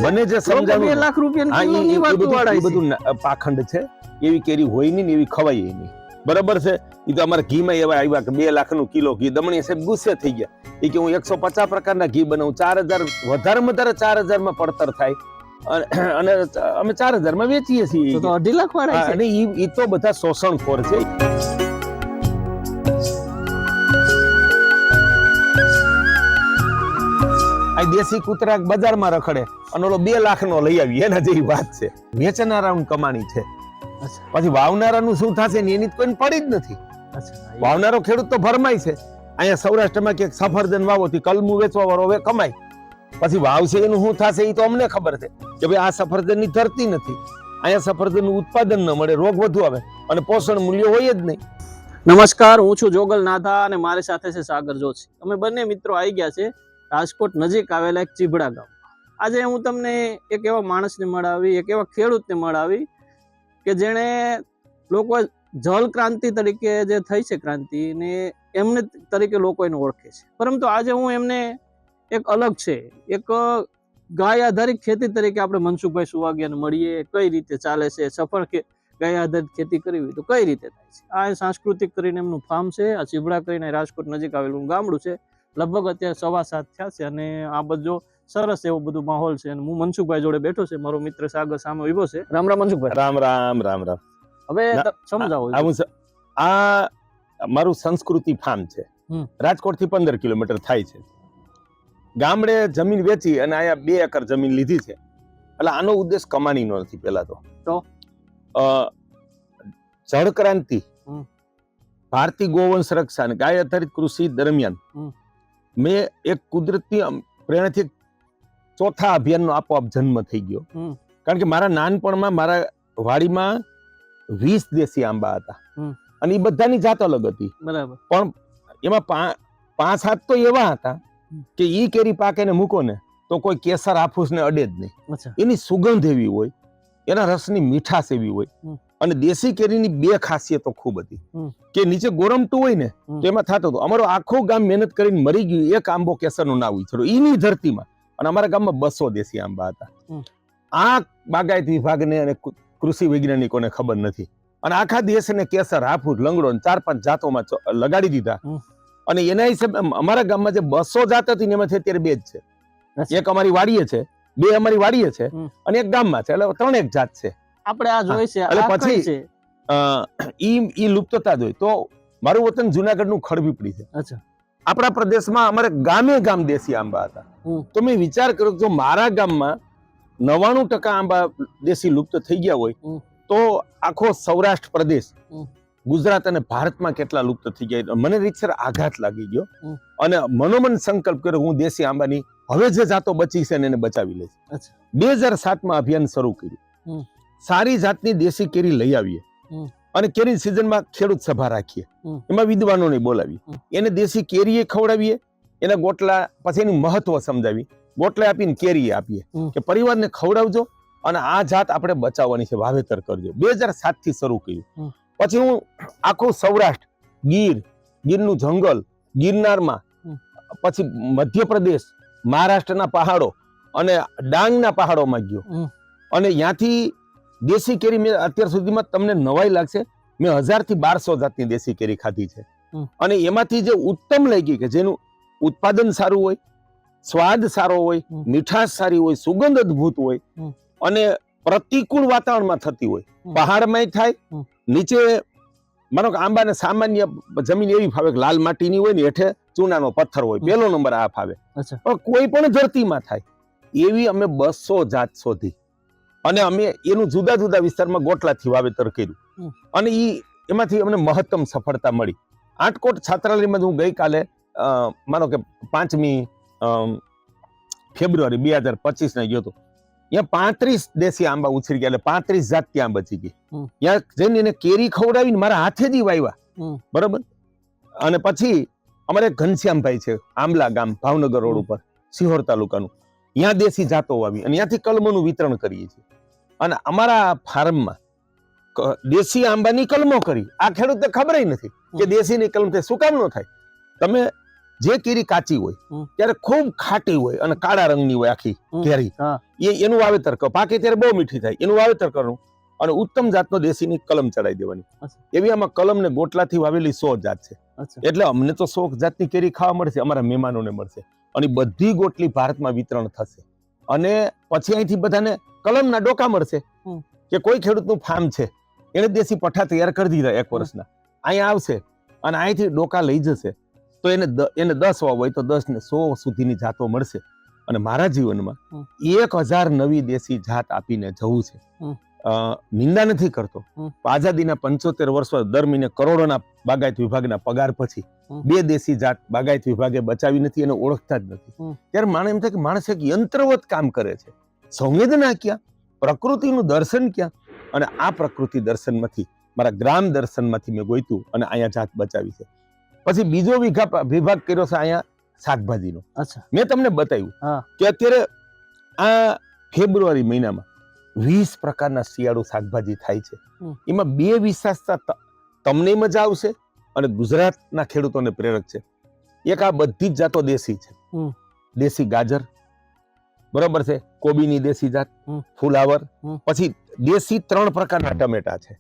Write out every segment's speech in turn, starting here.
મને જે સમજાવું 2 લાખ રૂપિયાની બધું પાખંડ છે. એવી કેરી હોય નહીં ને એવી ખવાય નહીં, બરાબર છે. એ તો અમારા ઘીમાં એવા આવ્યા કે 2 લાખનું કિલો ઘી. દમણી સાહેબ ગુસ્સે થઈ ગયા. એ કે હું 150 પ્રકારના ઘી બનાવું, 4000 વધારેમાં વધારે 4000 માં પડતર થાય અને અમે 4000 માં વેચીએ છીએ. તો 2.5 લાખ વાળા છે. અને એ તો બધા શોષણખોર છે. આ દેશી કૂતરા બજારમાં રખડે અને ઓલો 2 લાખ નો લઈ આવી, એના જેવી વાત છે. વેચનારાનું કમાણી છે, પછી વાવનારાનું શું થશે ને એની કોઈ પડી જ નથી. વાવનારો ખેડૂત તો ભરમાય છે. અહીંયા સૌરાષ્ટ્રમાં ક્યાંક સફરજન વાવો થી કલમું વેચવા વાળો હવે કમાય, પછી વાવશે એનું શું થશે એ તો અમને ખબર છે કે ભાઈ આ સફરજન ની ધરતી નથી. અહીંયા સફરજન નું ઉત્પાદન ન મળે, રોગ વધુ આવે અને પોષણ મૂલ્ય હોય જ નહીં. નમસ્કાર, હું છું જોગલ નાથા અને મારી સાથે છે સાગર જોશી. અમે બંને મિત્રો આવી ગયા છે રાજકોટ નજીક આવેલા એક ચીભડા ગામ. આજે હું તમને એક એવા માણસને મળાવી, એક એવા ખેડૂતને મળાવી કે જેણે લોકો જલ ક્રાંતિ તરીકે જે થઈ છે ક્રાંતિ ને એમને તરીકે લોકો એને ઓળખે છે. પરંતુ આજે હું એમને એક અલગ છે, એક ગાય આધારિત ખેતી તરીકે આપણે મનસુખભાઈ સુવાગિયાને મળીએ. કઈ રીતે ચાલે છે, સફળ ગાય આધારિત ખેતી કરવી તો કઈ રીતે થાય છે. આ સાંસ્કૃતિક કરીને એમનું ફાર્મ છે. આ ચીભડા કરીને રાજકોટ નજીક આવેલું ગામડું છે. લગભગ અત્યારે 7:15 થયા છે અને આ બધો સરસ એવો બધું માહોલ છે. અને હું મનસુખભાઈ જોડે બેઠો છે, મારો મિત્ર સાગર સામે ઉભો છે. રામ રામ મનસુખભાઈ. રામ રામ રામ રામ. હવે સમજાવો. આ મારું સંસ્કૃતિ ફાર્મ છે. રાજકોટ થી 15 કિલોમીટર થાય છે. ગામડે જમીન વેચી અને અહીંયા 2 એકર જમીન લીધી છે. એટલે આનો ઉદ્દેશ કમાણીનો નથી. પેલા તો જળ ક્રાંતિ, ભારતીય ગોવંશ રક્ષા અને ગાય આધારિત કૃષિ દરમિયાન મેં એક કુદરતી પ્રેરણાથી 4થા અભિયાનનો આપોઆપ જન્મ થઈ ગયો. કારણ કે મારા નાનપણમાં મારા વાડીમાં 20 દેશી આંબા હતા અને એ બધાની જાત અલગ હતી. બરાબર. પણ એમાં 5-7 તો એવા હતા કે ઈ કેરી પાકે ને મૂકો ને તો કોઈ કેસર હાફૂસ ને અડે જ નહીં. એની સુગંધ એવી હોય, એના રસની મીઠાશ એવી હોય. અને દેશી કેરીની 2 ખાસિયતો ખૂબ હતી કે નીચે ગોરમટું હોય ને તો એમાં થતો હતો. અમારું આખું ગામ મહેનત કરીને મરી ગયું, એક આંબો કેસરનું ના ઉછળ્યો એની ધરતીમાં. અને અમારા ગામમાં 200 દેશી આંબા હતા. આ બાગાયત વિભાગને અને કૃષિ વૈજ્ઞાનિકોને ખબર નથી અને આખા દેશને કેસર, હાફૂસ, લંગડો 4-5 જાતોમાં લગાડી દીધા. અને એના હિસાબે અમારા ગામમાં જે 200 જાત હતી ને એમાંથી અત્યારે 2 જ છે. એક અમારી વાડીએ છે, 2 અમારી વાડીએ છે અને એક ગામમાં છે. એટલે 3 એક જાત છે. આપણે આ જોઈ છે. એટલે પછી ઈ લુપ્તતા જોઈ. તો મારું વતન જુનાગઢનું ખડપીપળી છે. આપણા પ્રદેશમાં અમારે ગામે ગામ દેશી આંબા હતા. તો મેં વિચાર કર્યો જો મારા ગામમાં 99% આંબા દેશી લુપ્ત થઈ ગયા હોય તો આખો સૌરાષ્ટ્ર પ્રદેશ, ગુજરાત અને ભારતમાં કેટલા લુપ્ત થઈ ગયા. મને રીતસર આઘાત લાગી ગયો અને મનોમન સંકલ્પ કર્યો હું દેશી આંબાની હવે જે જાતો બચી છે એને બચાવી લઈશ. 2007માં અભિયાન શરૂ કર્યું. સારી જાતની દેશી કેરી લઈ આવીએ અને કેરી સિઝનમાં ખેડૂત સભા રાખીએ. એમાં વિદ્વાનોને બોલાવીએ, એને દેશી કેરીએ ખવડાવીએ, એના ગોટલા, પછી એનું મહત્વ સમજાવી, ગોટલા આપીને કેરી આપીએ કે પરિવારને ખવડાવજો અને આ જાત આપણે બચાવવાની છે, વાવેતર કરજો. 2007 થી શરૂ કર્યું. પછી હું આખું સૌરાષ્ટ્ર, ગીરનું જંગલ, ગિરનારમાં, પછી મધ્યપ્રદેશ, મહારાષ્ટ્રના પહાડો અને ડાંગના પહાડોમાં ગયો. અને ત્યાંથી દેશી કેરી મેં અત્યાર સુધીમાં તમને નવાઈ લાગશે, મેં 1000 થી 1200 જાતની દેશી કેરી ખાધી છે. અને એમાંથી જે ઉત્તમ લાગી કે જેનું ઉત્પાદન સારું હોય, સ્વાદ સારો હોય, મીઠાશ સારી હોય, સુગંધ અદ્ભુત હોય અને પ્રતિકૂળ વાતાવરણમાં થતી હોય, પહાડમાં થાય, નીચે માનો કે આંબાને સામાન્ય જમીન એવી ફાવે કે લાલ માટીની હોય ને હેઠે ચૂનાનો પથ્થર હોય, 1લો નંબર આ ફાવે. કોઈ પણ ધરતીમાં થાય એવી અમે 200 જાત શોધી અને અમે એનું જુદા જુદા વિસ્તારમાં ગોટલાથી વાવેતર કર્યું અને એમાંથી અમને મહત્તમ સફળતા મળી. આટકોટ છાત્રાલયમાં હું ગઈકાલે માનો કે 5મી ફેબ્રુઆરી 2025 ને ગયો હતો. ત્યાં 35 દેશી આંબા ઉછરી ગયા, એટલે 35 જાત ત્યાં બચી ગઈ. ત્યાં જઈને એને કેરી ખવડાવીને મારા હાથેથી વાવ્યા. બરોબર. અને પછી અમારે ઘનશ્યામભાઈ છે, આંબલા ગામ, ભાવનગર રોડ ઉપર, સિહોર તાલુકાનું, ત્યાં દેશી જાતો વાવી અને ત્યાંથી કલમોનું વિતરણ કરીએ છીએ. અને અમારા ફાર્મમાં દેશી આંબાની કલમો કરી. આ ખેડૂતને ખબર નથી કે દેશીની કલમ થાય. શું કામ ન થાય? તમે જે કેરી કાચી હોય ત્યારે ખૂબ ખાટી હોય અને કાળા રંગની હોય આખી કેરી, એનું વાવેતર કરો. પાકે ત્યારે બહુ મીઠી થાય, એનું વાવેતર કરવું અને ઉત્તમ જાતનો દેશીની કલમ ચડાવી દેવાની. એવી આમાં કલમ ને ગોટલાથી વાવેલી 100 જાત છે. એટલે અમને તો 100 જાતની કેરી ખાવા મળશે, અમારા મહેમાનોને મળશે, અને બધી ગોટલી ભારતમાં વિતરણ થશે. અને પછી અહીંથી બધાને કલમના ડોકા મળશે કે કોઈ ખેડૂતનું ફાર્મ છે, એને દેશી પઠ્ઠા તૈયાર કરી દીધા 1 વર્ષના, અહીંયા આવશે અને અહીંથી ડોકા લઈ જશે, તો એને 10 વાવ હોય તો 10 ને 100 સુધીની જાતો મળશે. અને મારા જીવનમાં 1000 નવી દેશી જાત આપીને જવું છે. નિંદા નથી કરતો. આઝાદીના 75 વર્ષમાં દર મહિને કરોડોના બાગાયત વિભાગના પગાર પછી 2 દેશી જાત બાગાયત વિભાગે બચાવી નથી, એને ઓળખતા જ નથી. ત્યારે માણસ એમ થાય કે માણસ એક યંત્રવત કામ કરે છે. સંવેદના ક્યાં, પ્રકૃતિનું દર્શન ક્યાં? અને આ પ્રકૃતિ દર્શનમાંથી, મારા ગ્રામ દર્શનમાંથી મેં ગોઈતું અને અહીંયા જાત બચાવી છે. પછી બીજો વિભાગ કર્યો છે અહીંયા શાકભાજીનો. મેં તમને બતાવ્યું કે અત્યારે આ ફેબ્રુઆરી મહિનામાં 20 પ્રકારના શિયાળુ શાકભાજી થાય છે. એમાં 2 વિશેષતા તમને મજા આવશે અને ગુજરાતના ખેડૂતોને પ્રેરક છે. એક આ બધી જ જાતો દેશી છે. દેશી ગાજર, બરોબર છે, કોબીની દેશી જાત, ફુલાવર, પછી દેશી 3 પ્રકારના ટમેટા છે,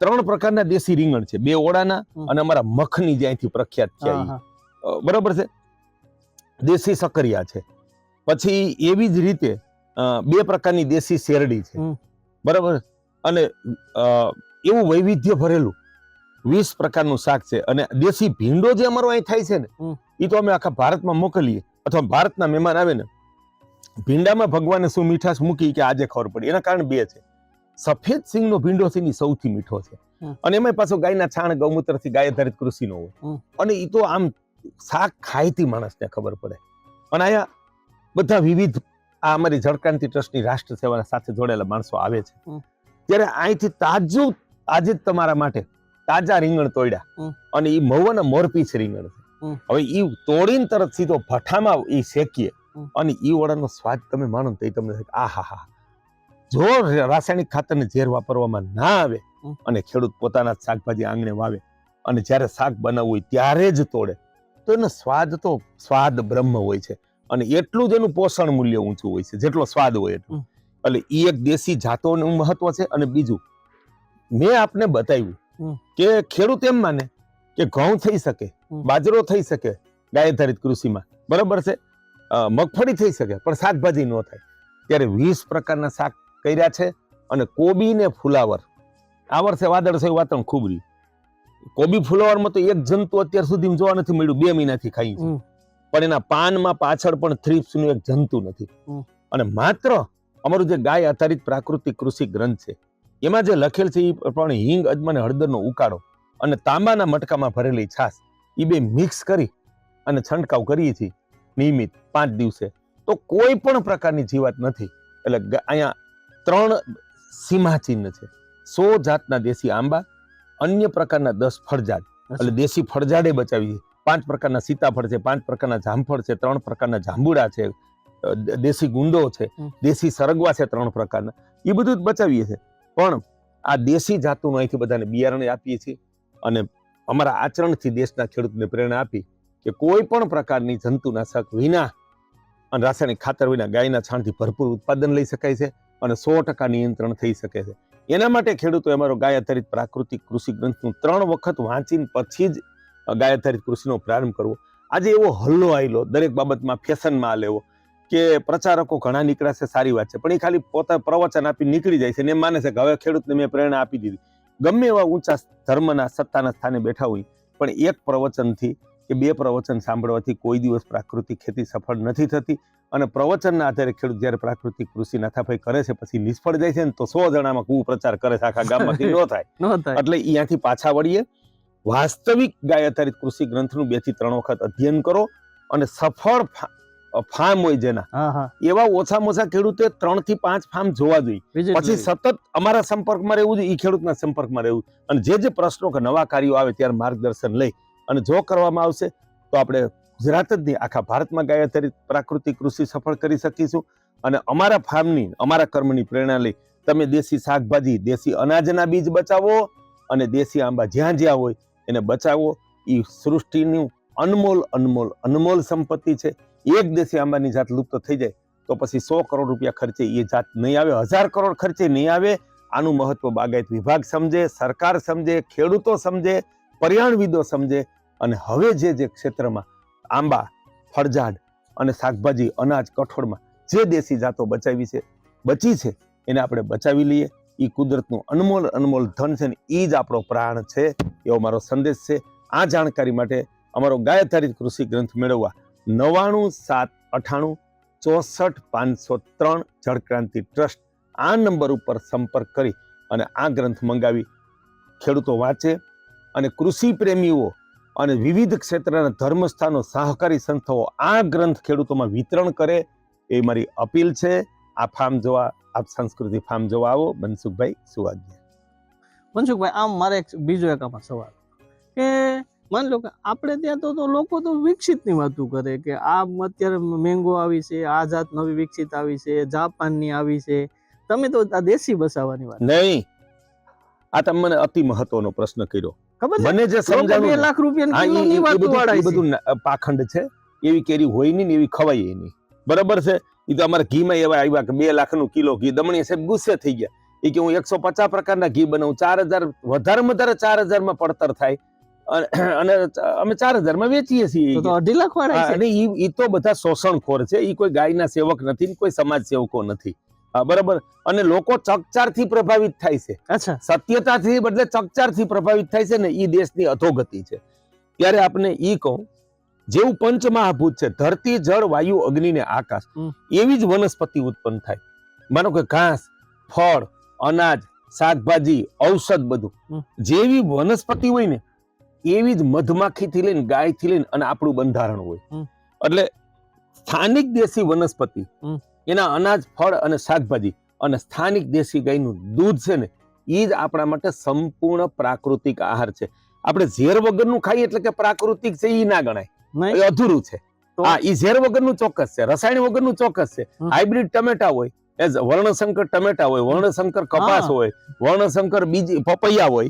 3 પ્રકારના દેશી રીંગણ છે, 2 ઓળાના અને અમારા મખની જે અહીંથી પ્રખ્યાત છે, બરોબર છે, દેશી સકરિયા છે. પછી એવી જ રીતે 2 પ્રકારની દેશી શેરડી છે, બરાબર. અને એવું વૈવિધ્ય ભરેલું 20 પ્રકારનું શાક છે. અને દેશી ભીંડો જે અમારો અહીં થાય છે ને, એ તો અમે આખા ભારતમાં મોકલીએ, અથવા ભારતના મહેમાન આવે ને, ભીંડામાં ભગવાને શું મીઠાશ મૂકી કે આજે ખબર પડી. એના કારણ 2 છે. સફેદ સિંગનો ભીંડો છે, એ સૌથી મીઠો છે, અને એમાં પાછો ગાયના છાણ ગૌમૂત્રથી ગાય આધારિત કૃષિનો હોય, અને એ તો આમ શાક ખાયથી માણસને ખબર પડે. અને અહીંયા બધા વિવિધ આ અમારી જળક્રાંતિ ટ્રસ્ટની રાષ્ટ્ર સેવાના સાથે જોડાયેલા માણસો આવે છે. ત્યારે અહીંથી તાજું આજે જ તમારા માટે તાજા રીંગણ તોડ્યા, અને એ મહુવાના મોરપીછ રીંગણ છે. હવે એ તોડીને તરત સીધો ભઠ્ઠામાં એ શેકીએ, અને એ વડાનો સ્વાદ તમે માણો તો તમને આહા. જો રાસાયણિક ખાતરને ઝેર વાપરવામાં ના આવે અને ખેડૂત પોતાના શાકભાજી આંગણે વાવે અને જ્યારે શાક બનાવવું હોય ત્યારે જ તોડે, તો એનો સ્વાદ બ્રહ્મ હોય છે. અને એટલું જ એનું પોષણ મૂલ્ય ઊંચું હોય છે, જેટલો સ્વાદ હોય એટલું. એટલે એ એક દેશી જાતોનું મહત્વ છે. અને બીજું મેં આપને બતાવ્યું કે ખેડૂત એમ માને કે ઘઉં થઈ શકે, બાજરો થઈ શકે ગાય આધારિત કૃષિમાં, બરાબર છે, મગફળી થઈ શકે, પણ શાકભાજી ન થાય. ત્યારે 20 પ્રકારના શાક કર્યા છે. અને કોબી ને ફુલાવર, આ વર્ષે વાદળછાયું વાતાવરણ ખૂબ રહ્યું. કોબી ફુલાવરમાં તો એક જંતુ અત્યાર સુધી જોવા નથી મળ્યું, 2 મહિનાથી ખાઈ છે, પણ એના પાનમાં પાછળ પણ થ્રિપ્સનું એક જંતુ નથી. અને માત્ર અમારું જે ગાય આધારિત પ્રાકૃતિક કૃષિ ગ્રંથ છે, એમાં જે લખેલ છે એ પ્રમાણે હિંગ, અજમા અને હળદરનો ઉકાળો અને તાંબાના મટકામાં ભરેલી છાશ, એ 2 મિક્સ કરી અને છંટકાવ કરીએ છીએ નિયમિત 5 દિવસે, તો કોઈ પણ પ્રકારની જીવાત નથી. એટલે અહીંયા 3 સીમાચિહ્ન છે. 100 જાતના દેશી આંબા, અન્ય પ્રકારના 10 ફળજાડ, એટલે દેશી ફળજાડે બચાવી, 5 પ્રકારના સીતાફળ છે, 5 પ્રકારના જામફળ છે, 3 પ્રકારના જાંબુડા છે, દેશી ગુંદો છે, દેશી સરગવા છે 3 પ્રકારના, એ બધું જ બચાવીએ છીએ. પણ આ દેશી જાતોનું અહીંથી બધાને બિયારણ આપીએ છીએ. અને અમારા આચરણથી દેશના ખેડૂતને પ્રેરણા આપી કે કોઈ પણ પ્રકારની જંતુનાશક વિના અને રાસાયણિક ખાતર વિના ગાયના છાણથી ભરપૂર ઉત્પાદન લઈ શકાય છે અને 100% નિયંત્રણ થઈ શકે છે. એના માટે ખેડૂતોએ અમારો ગાય આધારિત પ્રાકૃતિક કૃષિ ગ્રંથનું 3 વખત વાંચીને પછી જ ગાય આધારિત કૃષિનો પ્રારંભ કરવો. આજે એવો હલ્લો આવેલો દરેક બાબતમાં, ફેશનમાં આ લેવો કે પ્રચારકો ઘણા નીકળ્યા છે, સારી વાત છે, પણ એ ખાલી પોતા પ્રવચન આપી નીકળી જાય છે ને એમ માને છે કે હવે ખેડૂતને મેં પ્રેરણા આપી દીધી. ગમે એવા ઊંચા ધર્મના સત્તાના સ્થાને બેઠા હોય, પણ એક પ્રવચનથી કે 2 પ્રવચન સાંભળવાથી કોઈ દિવસ પ્રાકૃતિક ખેતી સફળ નથી થતી. અને પ્રવચનના આધારે ખેડૂત જ્યારે પ્રાકૃતિક કૃષિ નાથાભાઈ કરે છે પછી નિષ્ફળ જાય છે ને, તો 100 જણામાં કુપ્રચાર કરે છે આખા ગામમાંથી, ન થાય. એટલે અહીંયાથી પાછા વળીએ, વાસ્તવિક ગાય આધારિત કૃષિ ગ્રંથનું 2 થી 3 વખત અધ્યયન કરો. અને સફળ ફાર્મ હોય જેના, એવા ઓછામાં ઓછા ખેડૂતે 3 થી 5 ફાર્મ જોવા જોઈએ. પછી સતત અમારા સંપર્કમાં રહેવું જોઈએ, એ ખેડૂતના સંપર્કમાં રહેવું, અને જે પ્રશ્નો કે નવા કાર્યો આવે ત્યારે માર્ગદર્શન લઈ અને જો કરવામાં આવશે તો આપણે ગુજરાત જ નહીં આખા ભારતમાં ગાય આધારિત પ્રાકૃતિક કૃષિ સફળ કરી શકીશું. અને અમારા ફાર્મની, અમારા કર્મની પ્રેરણા લઈ તમે દેશી શાકભાજી, દેશી અનાજના બીજ બચાવો અને દેશી આંબા જ્યાં જ્યાં હોય એને બચાવો. એ સૃષ્ટિનું અનમોલ અનમોલ અનમોલ સંપત્તિ છે. એક દેશી આંબાની જાત લુપ્ત થઈ જાય તો પછી 100 કરોડ રૂપિયા ખર્ચે એ જાત નહીં આવે, 1000 કરોડ ખર્ચે નહીં આવે. આનું મહત્વ બાગાયત વિભાગ સમજે, સરકાર સમજે, ખેડૂતો સમજે, પર્યાવરણવિદો સમજે. અને હવે જે ક્ષેત્રમાં આંબા, ફળઝાડ અને શાકભાજી, અનાજ, કઠોળમાં જે દેશી જાતો બચી છે એને આપણે બચાવી લઈએ. એ કુદરતનું અનમોલ અનમોલ ધન છે ને એ જ આપણો પ્રાણ છે, એવો મારો સંદેશ છે. આ જાણકારી માટે અમારો ગાયતારી કૃષિ ગ્રંથ મેળવવા 97 798 64 503 જળક્રાંતિ ટ્રસ્ટ આ નંબર ઉપર સંપર્ક કરી અને આ ગ્રંથ મંગાવી ખેડૂતો વાંચે અને કૃષિ પ્રેમીઓ અને વિવિધ ક્ષેત્રના ધર્મસ્થાનો, સહકારી સંસ્થાઓ આ ગ્રંથ ખેડૂતોમાં વિતરણ કરે એ મારી અપીલ છે. આ ફાર્મ જોવા, આપ સંસ્કૃતિ ફાર્મ જોવા આવો. મનસુખભાઈ સુવાગ્યા. મનસુખભાઈ, આમ મારે બીજો એક આમાં સવાલ કે માની લો કે આપણે ત્યાં તો લોકો તો વિકસિતની વાતો કરે કે આ અત્યારે મેંગો આવી છે, આ જાત નવી વિકસિત આવી છે, જાપાનની આવી છે. તમે તો આ દેશી બસાવવાની વાત નહીં. આ તમે મને અતિ મહત્વનો પ્રશ્ન કર્યો. ખબર છે મને જે સમજાયું 2 લાખ રૂપિયાની કિલોની વાત વાળાય છે. બધું પાખંડ છે. એવી કેરી હોય નહીં ને એવી ખવાય નહીં. બરાબર છે. એ તો અમારા ઘીમાં એવા આવ્યા કે 2 લાખનું કિલો ઘી. દમણી સાહેબ ગુસ્સે થઈ ગયા. એ કે હું 150 પ્રકારના ઘી બનાવું, 4000 વધારેમાં વધારે 4000 માં પડતર થાય અને અમે 4000 માં વેચીએ છીએ. તો 2.5 લાખ વાળા છે. અને એ તો બધા શોષણખોર છે. એ કોઈ ગાયના સેવક નથી, કોઈ સમાજ સેવકો નથી. બરાબર. અને લોકો ચકચારથી પ્રભાવિત થાય છે. અચ્છા, સત્યતાથી બદલે ચકચારથી પ્રભાવિત થાય છે ને એ દેશની અધોગતિ છે. ત્યારે આપણે ઈ કહું, જેવું પંચમહાભૂત છે, ધરતી, જળ, વાયુ, અગ્નિ ને આકાશ, એવી જ વનસ્પતિ ઉત્પન્ન થાય. માનો કે ઘાસ, ફળ, અનાજ, શાકભાજી, ઔષધ, બધું જેવી વનસ્પતિ હોય ને એવી જ મધમાખીથી લઈને, ગાયથી લઈને અને આપણું બંધારણ હોય. એટલે સ્થાનિક દેશી વનસ્પતિ, એના અનાજ, ફળ અને શાકભાજી અને સ્થાનિક દેશી ગાયનું દૂધ છે ને એ જ આપણા માટે સંપૂર્ણ પ્રાકૃતિક આહાર છે. આપણે ઝેર વગરનું ખાઈએ એટલે કે પ્રાકૃતિક છે એ ના ગણાય, એ અધૂરું છે. હા, એ ઝેર વગરનું ચોક્કસ છે, રસાયણ વગરનું ચોક્કસ છે. હાઇબ્રિડ ટમેટા હોય, વર્ણશંકર ટમેટા હોય, વર્ણશંકર કપાસ હોય, વર્ણશંકર બીજી પપૈયા હોય,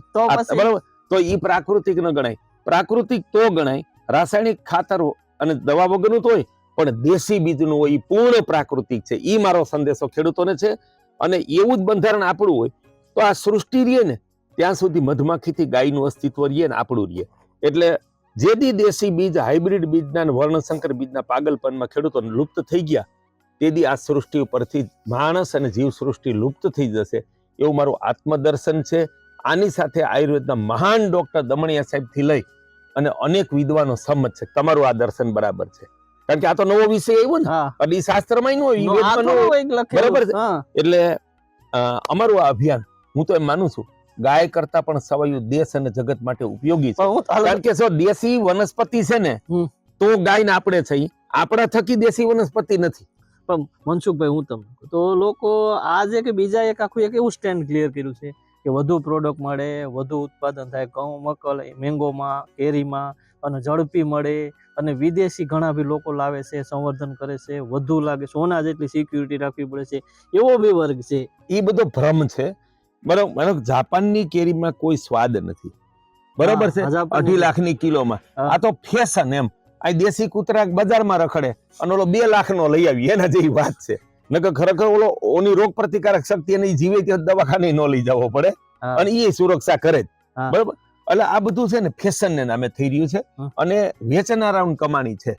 બરાબર, તો એ પ્રાકૃતિક ન ગણાય. પ્રાકૃતિક તો ગણાય રાસાયણિક ખાતર અને દવા વગરનું તો હોય, પણ દેશી બીજનું હોય એ પૂર્ણ પ્રાકૃતિક છે. એ મારો સંદેશો ખેડૂતોને છે. અને એવું જ બંધારણ આપણું હોય તો આ સૃષ્ટિ રહે ને ત્યાં સુધી મધમાખીથી ગાયનું અસ્તિત્વ રહે ને આપણું રહે. એટલે જેથી દેશી બીજ, હાઇબ્રિડ બીજના, વર્ણશંકર બીજના પાગલપનમાં ખેડૂતો લુપ્ત થઈ ગયા, તેથી આ સૃષ્ટિ ઉપરથી માણસ અને જીવ સૃષ્ટિ લુપ્ત થઈ જશે એવું મારું આત્મદર્શન છે. આની સાથે આયુર્વેદના મહાન ડોક્ટર દમણીયા સાહેબ થી લઈ અને અનેક વિદ્વાનો સંમત છે તમારું આ દર્શન બરાબર છે. કારણ કે આ તો નવો વિષય આવ્યો ને, એટલે શાસ્ત્રમાં હોય, બરાબર છે. એટલે અમારું આ અભિયાન હું તો એમ માનું છું ગાય કરતા પણ સવાયું દેશ અને જગત માટે ઉપયોગી છે. કારણ કે જો દેશી વનસ્પતિ છે ને તો ગાય ને આપણે છે, આપણા થકી દેશી વનસ્પતિ નથી. પણ મનસુખભાઈ, હું તમને તો લોકો આજે કે બીજા એક આખું એક એવું સ્ટેન્ડ ક્લિયર કર્યું છે કે વધુ પ્રોડક્ટ મળે, વધુ ઉત્પાદન થાય, ઘઉં, મકાઈ, મેંગોમાં, કેરીમાં, અને ઝડપી મળે, અને વિદેશી ઘણા બી લોકો લાવે છે, સંવર્ધન કરે છે, વધુ લાગે, સોના જેટલી સિક્યુરિટી રાખવી પડે છે, એવો બી વર્ગ છે. એ બધો ભ્રમ છે. બરાબર. જાપાનની કેરીમાં કોઈ સ્વાદ નથી, બરાબર છે, 2.5 લાખની કિલોમાં. આ તો ફેશન એમ. આ દેશી કૂતરા બજારમાં રખડે અને ઓલો 2 લાખનો લઈ આવી, એના જેવી વાત છે. નકર ખરેખર ઓની રોગ પ્રતિકારક શક્તિ અને જીવે ત્યાં દવાખાને ન લઈ જવો પડે અને એ સુરક્ષા કરે જ. બરાબર. એટલે આ બધું છે ને ફેશન ને નામે થઈ રહ્યું છે અને વેચનારાનું કમાણી છે.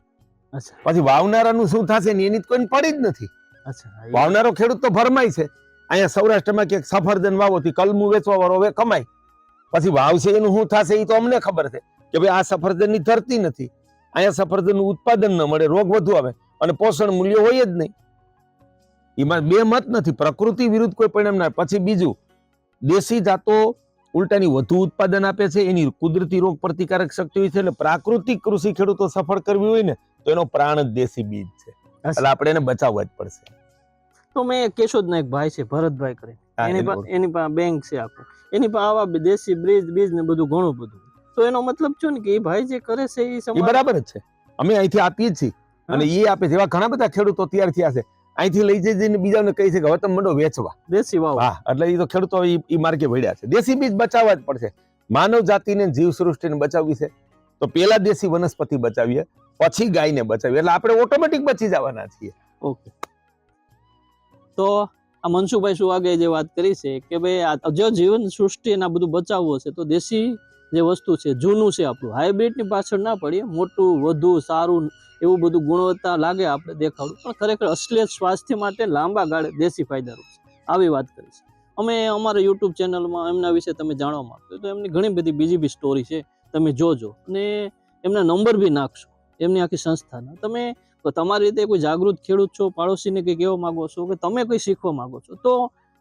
પછી વાવનારાનું શું થશે ને એની કોઈ પડી જ નથી. વાવનારો ખેડૂત તો ભરમાય છે. અહીંયા સૌરાષ્ટ્રમાં ક્યાંક સફરજન વાવો થી કલમું વેચવા વાળો હવે કમાય. પછી વાવશે એનું શું થશે એ તો અમને ખબર છે કે ભાઈ આ સફરજન ની ધરતી નથી, અહીંયા સફરજન નું ઉત્પાદન ન મળે, રોગ વધુ આવે અને પોષણ મૂલ્ય હોય જ નહીં. એમાં બે મત નથી, પ્રકૃતિ વિરુદ્ધ કોઈ પરિણામ ના. પછી બીજું, દેશી જાતો ઉલટાની વધુ ઉત્પાદન આપે છે, એની કુદરતી રોગ પ્રતિકારક શક્તિ હોય છે. એટલે પ્રાકૃતિક કૃષિ ખેડૂતો સફળ કરવી હોય ને તો એનો પ્રાણ જ દેશી બીજ છે. એટલે આપણે એને બચાવવા જ પડશે. તો મેં કેશોદના એક ભાઈ છે, ભરતભાઈ કરીને, એની પાસે બેંક છે આખું, એની પાસે આવા દેશી બીજ ને બધું ઘણું બધું. તો એનો મતલબ છે ને કે એ ભાઈ જે કરે છે એ બરાબર જ છે. અમે અહીંથી આપીએ છીએ અને એ આપે છે. એવા ઘણા બધા ખેડૂતો તૈયાર થયા છે. અહીંથી લઈ જઈને બીજાને કહી છે કે હવે તમે મંડો વેચવા. દેશી વાવ. હા, એટલે એ તો ખેડૂતો એ માર્ગે ભળ્યા છે. દેશી બીજ બચાવવા જ પડશે. માનવ જાતિને જીવ સૃષ્ટિને બચાવવી છે તો પેલા દેશી વનસ્પતિ બચાવીએ, પછી ગાયને બચાવીએ, એટલે આપણે ઓટોમેટિક બચી જવાના છીએ. ઓકે, તો આ મનસુખભાઈ સુવાગે જે વાત કરી છે કે ભાઈ આ જો જીવન સૃષ્ટિ એના બધું બચાવવું હશે તો દેશી જે વસ્તુ છે, જૂનું છે આપણું, હાઇબ્રિડની પાછળ ના પડીએ. મોટું, વધુ સારું એવું બધું ગુણવત્તા લાગે આપણે દેખાડું, પણ ખરેખર અસલિયત સ્વાસ્થ્ય માટે લાંબા ગાળે દેશી ફાયદારૂપ છે. આવી વાત કરી છે અમે અમારા યુટ્યુબ ચેનલમાં. એમના વિશે તમે જાણવા માંગતો તો એમની ઘણી બધી બીજી બી સ્ટોરી છે, તમે જોજો અને એમના નંબર બી નાખશો, એમની આખી સંસ્થાના. તમે તમારી રીતે કોઈ જાગૃત ખેડૂત છો, પાડોશીને કંઈ કહેવા માંગો છો કે તમે કંઈ શીખવા માંગો છો, તો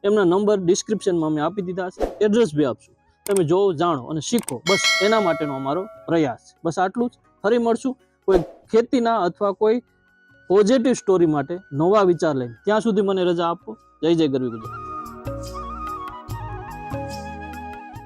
એમના નંબર ડિસ્ક્રિપ્શનમાં અમે આપી દીધા છે, એડ્રેસ બી આપશું. તમે જોવો, જાણો અને શીખો, બસ એના માટેનો અમારો પ્રયાસ છે. બસ આટલું જ. ફરી મળશું કોઈ ખેતીના અથવા કોઈ પોઝિટિવ સ્ટોરી માટે નવા વિચાર લઈને. ત્યાં સુધી મને રજા આપો. જય જય ગરવી ગુજરાત.